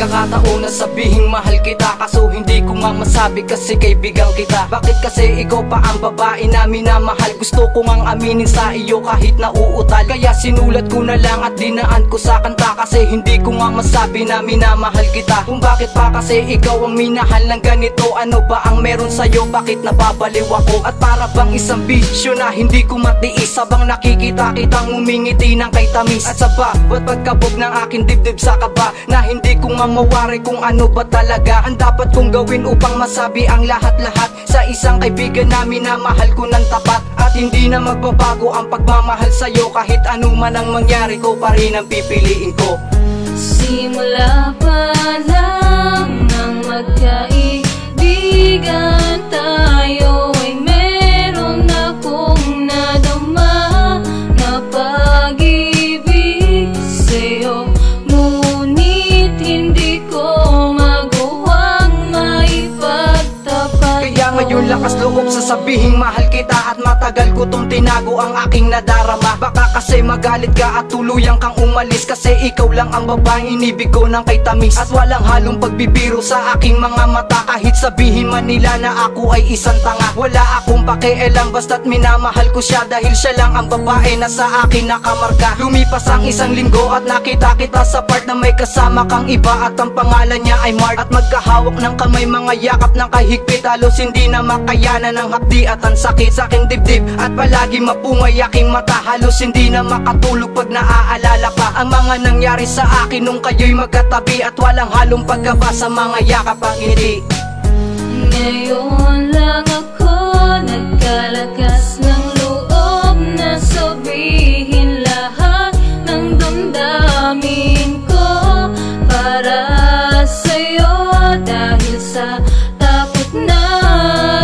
nagkakataon na sabihing mahal kita, kaso hindi ko nga masabi kasi kaibigan kita. Bakit kasi ikaw pa ang babae na minamahal? Gusto ko ngang aminin sa iyo kahit nauutal, kaya sinulat ko na lang at dinaan ko sa kanta. Kasi hindi ko nga masabi na minamahal kita. Kung bakit pa kasi ikaw ang minahal ng ganito, ano ba ang meron sa'yo? Bakit nababaliw ako? At para bang isang bisyo na hindi ko matiis, habang nakikita kitang umingiti ng kay tamis. At sa bawat pagkabog ng aking dibdib sa kaba, na hindi ko nga mawari kung ano ba talaga ang dapat kong gawin upang masabi ang lahat-lahat sa isang kaibigan na minamahal ko ng tapat. At hindi na magbabago ang pagmamahal sa'yo, kahit ano man ang mangyari ko pa rin ang pipiliin ko. Simula pa lang nang magkaibigan tayo, ay meron akong nadama na pag-ibig sa'yo. Ngunit hindi ko magawang maipagtapat. Kaya ngayon lakas loob sasabihin mahal kita, at matagal ko tong tinago ang aking nadarama. Baka kasi magalit ka at tuluyang kang umalis, kasi ikaw lang ang babaeng inibig ko ng kay tamis. At walang halong pagbibiro sa aking mga mata, kahit sabihin man nila na ako ay isang tanga. Wala akong pakialam basta't minamahal ko siya, dahil siya lang ang babae na sa akin nakamarka. Lumipas ang isang linggo at nakita kita sa part na may kasama kang iba, at ang pangalan niya ay Mark. At magkahawak ng kamay, mga yakap ng kahigpit, halos hindi na makayanan ng hapdi at ang sakit sa aking dibdib. At palagi mapungay aking mata, halos hindi na makatulog pag naaalala pa ang mga nangyari sa akin nung kayo'y magkatabi, at walang halong pagkaba sa mga yakap ang ngiti. Ngayon lang ako nagkalakas ng loob na sabihin lahat ng damdamin ko para sa'yo, dahil sa takot na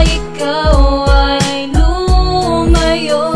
ikaw ay lumayo.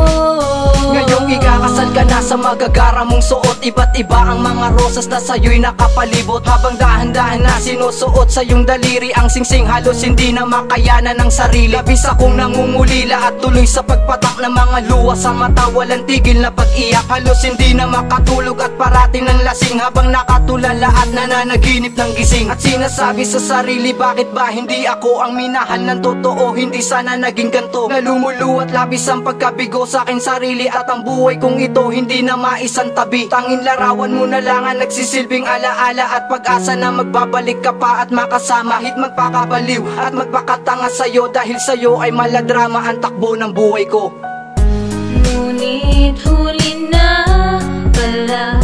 Ngayong ikakasal ka na sa magagara mong suot, iba't iba ang mga rosas na sa'yo'y nakapalibot, habang dahan-dahan na sinusuot sa iyong daliri ang singsing, halos hindi na makayanan ng sarili. Labis akong nangungulila at tuloy sa pagpatak ng mga luha sa mata, walang tigil na pag-iyak, halos hindi na makatulog at parating ng lasing, habang nakatulala at nananaginip ng gising. At sinasabi sa sarili, bakit ba hindi ako ang minahal ng totoo? Hindi sana naging ganto, na lumuluwat labis ang pagkabigo sa aking sarili, at ang buhay kong ito hindi na maisang tabi. Tanging larawan mo na lang ang nagsisilbing alaala at pag-asa na magbabalik ka pa at makasama, kahit magpakabaliw at magpakatanga sa'yo, dahil sa'yo ay maladrama ang takbo ng buhay ko. Ngunit huli na pala